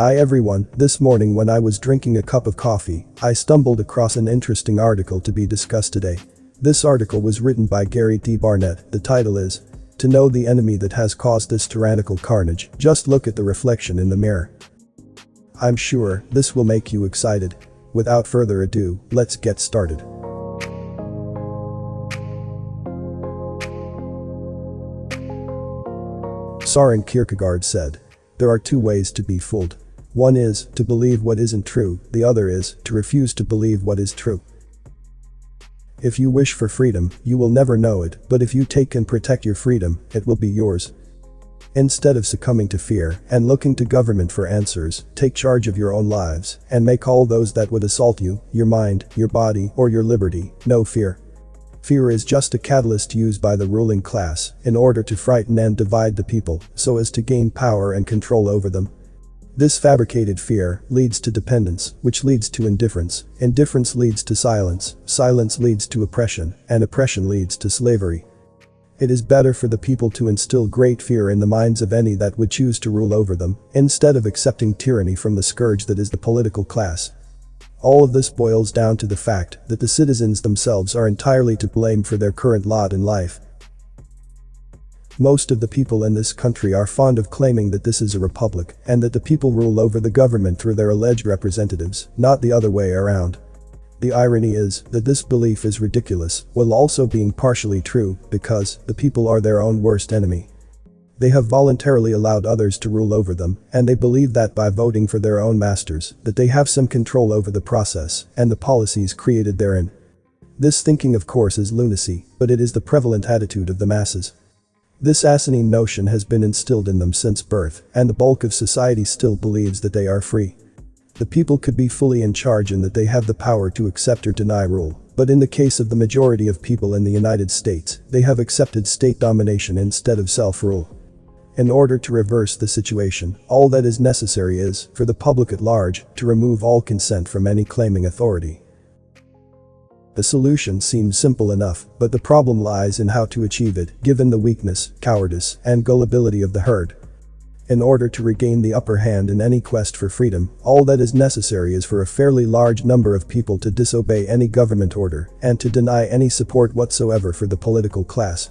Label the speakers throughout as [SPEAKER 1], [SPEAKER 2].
[SPEAKER 1] Hi everyone, this morning when I was drinking a cup of coffee, I stumbled across an interesting article to be discussed today. This article was written by Gary D. Barnett. The title is, "To Know the Enemy That Has Caused This Tyrannical Carnage, Just Look at the Reflection in the Mirror." I'm sure this will make you excited. Without further ado, let's get started. Søren Kierkegaard said, "There are two ways to be fooled. One is to believe what isn't true, the other is to refuse to believe what is true." If you wish for freedom, you will never know it, but if you take and protect your freedom, it will be yours. Instead of succumbing to fear and looking to government for answers, take charge of your own lives and make all those that would assault you, your mind, your body, or your liberty, know fear. Fear is just a catalyst used by the ruling class in order to frighten and divide the people so as to gain power and control over them. This fabricated fear leads to dependence, which leads to indifference. Indifference leads to silence, silence leads to oppression, and oppression leads to slavery. It is better for the people to instill great fear in the minds of any that would choose to rule over them, instead of accepting tyranny from the scourge that is the political class. All of this boils down to the fact that the citizens themselves are entirely to blame for their current lot in life. Most of the people in this country are fond of claiming that this is a republic and that the people rule over the government through their alleged representatives, not the other way around. The irony is that this belief is ridiculous while also being partially true because the people are their own worst enemy. They have voluntarily allowed others to rule over them, and they believe that by voting for their own masters, that they have some control over the process and the policies created therein. This thinking of course is lunacy, but it is the prevalent attitude of the masses. This asinine notion has been instilled in them since birth, and the bulk of society still believes that they are free. The people could be fully in charge and that they have the power to accept or deny rule, but in the case of the majority of people in the United States, they have accepted state domination instead of self-rule. In order to reverse the situation, all that is necessary is, for the public at large, to remove all consent from any claiming authority. The solution seems simple enough, but the problem lies in how to achieve it, given the weakness, cowardice, and gullibility of the herd. In order to regain the upper hand in any quest for freedom, all that is necessary is for a fairly large number of people to disobey any government order and to deny any support whatsoever for the political class.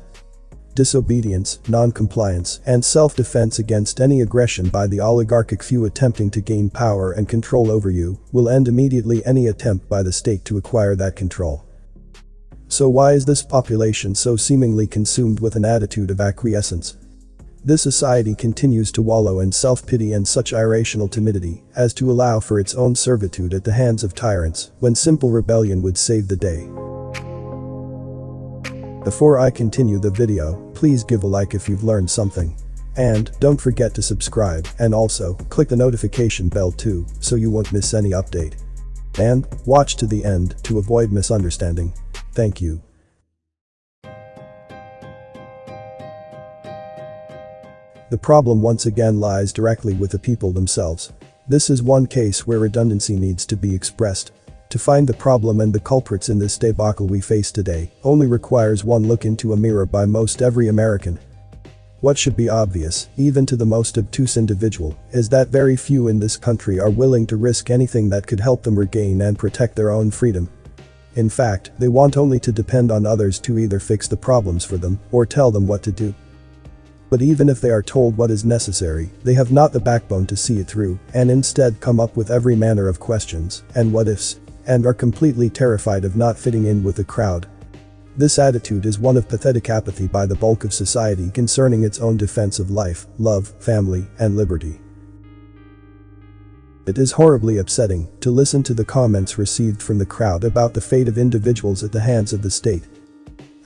[SPEAKER 1] Disobedience, non-compliance, and self-defense against any aggression by the oligarchic few attempting to gain power and control over you will end immediately any attempt by the state to acquire that control. So why is this population so seemingly consumed with an attitude of acquiescence? This society continues to wallow in self-pity and such irrational timidity as to allow for its own servitude at the hands of tyrants when simple rebellion would save the day. Before I continue the video, please give a like if you've learned something. And don't forget to subscribe and also click the notification bell too so you won't miss any update. And watch to the end to avoid misunderstanding. Thank you. The problem once again lies directly with the people themselves. This is one case where redundancy needs to be expressed. To find the problem and the culprits in this debacle we face today only requires one look into a mirror by most every American. What should be obvious, even to the most obtuse individual, is that very few in this country are willing to risk anything that could help them regain and protect their own freedom. In fact, they want only to depend on others to either fix the problems for them or tell them what to do. But even if they are told what is necessary, they have not the backbone to see it through and instead come up with every manner of questions and what-ifs, and are completely terrified of not fitting in with the crowd. This attitude is one of pathetic apathy by the bulk of society concerning its own defense of life, love, family, and liberty. It is horribly upsetting to listen to the comments received from the crowd about the fate of individuals at the hands of the state.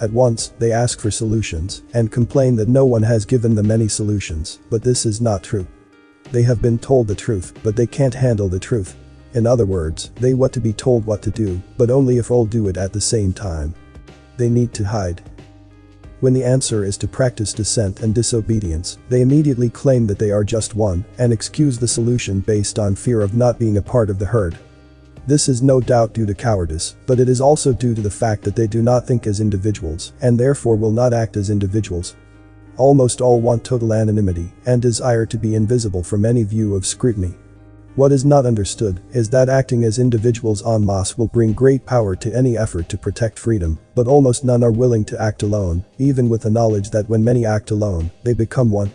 [SPEAKER 1] At once, they ask for solutions and complain that no one has given them any solutions, but this is not true. They have been told the truth, but they can't handle the truth. In other words, they want to be told what to do, but only if all do it at the same time. They need to hide. When the answer is to practice dissent and disobedience, they immediately claim that they are just one and excuse the solution based on fear of not being a part of the herd. This is no doubt due to cowardice, but it is also due to the fact that they do not think as individuals and therefore will not act as individuals. Almost all want total anonymity and desire to be invisible from any view of scrutiny. What is not understood is that acting as individuals en masse will bring great power to any effort to protect freedom, but almost none are willing to act alone, even with the knowledge that when many act alone, they become one.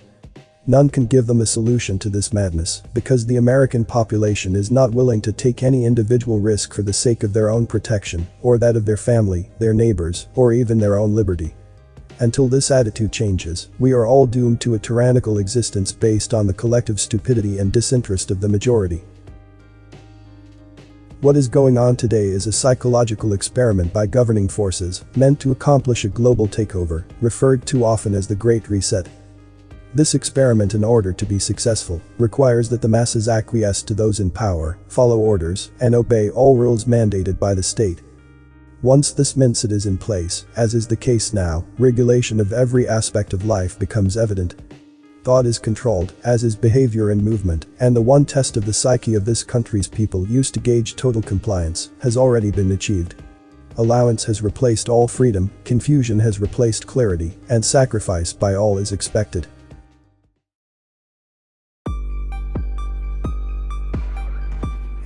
[SPEAKER 1] None can give them a solution to this madness, because the American population is not willing to take any individual risk for the sake of their own protection, or that of their family, their neighbors, or even their own liberty. Until this attitude changes, we are all doomed to a tyrannical existence based on the collective stupidity and disinterest of the majority. What is going on today is a psychological experiment by governing forces, meant to accomplish a global takeover, referred to often as the Great Reset. This experiment, in order to be successful, requires that the masses acquiesce to those in power, follow orders, and obey all rules mandated by the state. Once this mindset is in place, as is the case now, regulation of every aspect of life becomes evident. Thought is controlled, as is behavior and movement, and the one test of the psyche of this country's people used to gauge total compliance has already been achieved. Allowance has replaced all freedom, confusion has replaced clarity, and sacrifice by all is expected.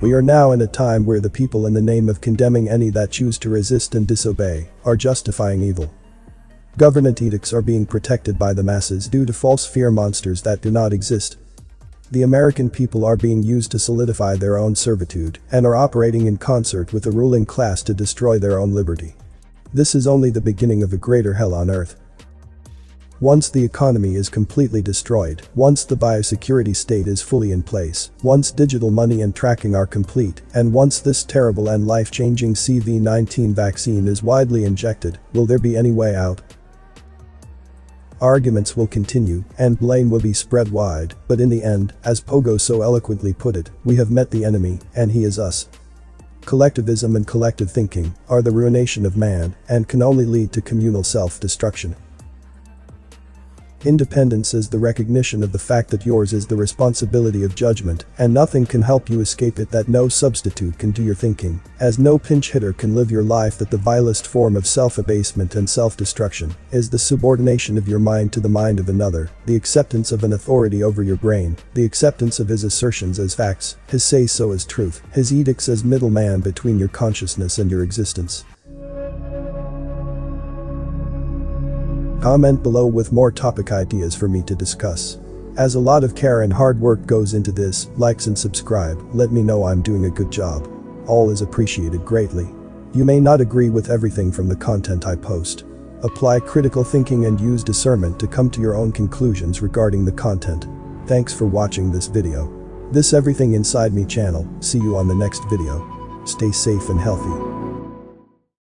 [SPEAKER 1] We are now in a time where the people, in the name of condemning any that choose to resist and disobey, are justifying evil. Government edicts are being protected by the masses due to false fear monsters that do not exist. The American people are being used to solidify their own servitude and are operating in concert with the ruling class to destroy their own liberty. This is only the beginning of a greater hell on earth. Once the economy is completely destroyed, once the biosecurity state is fully in place, once digital money and tracking are complete, and once this terrible and life-changing COVID-19 vaccine is widely injected, will there be any way out? Arguments will continue, and blame will be spread wide, but in the end, as Pogo so eloquently put it, we have met the enemy, and he is us. Collectivism and collective thinking are the ruination of man, and can only lead to communal self-destruction. Independence is the recognition of the fact that yours is the responsibility of judgment, and nothing can help you escape it, that no substitute can do your thinking, as no pinch hitter can live your life, that the vilest form of self-abasement and self-destruction is the subordination of your mind to the mind of another, the acceptance of an authority over your brain, the acceptance of his assertions as facts, his say-so as truth, his edicts as middleman between your consciousness and your existence. Comment below with more topic ideas for me to discuss. As a lot of care and hard work goes into this, likes and subscribe, let me know I'm doing a good job. All is appreciated greatly. You may not agree with everything from the content I post. Apply critical thinking and use discernment to come to your own conclusions regarding the content. Thanks for watching this video. This Everything Inside Me channel, see you on the next video. Stay safe and healthy.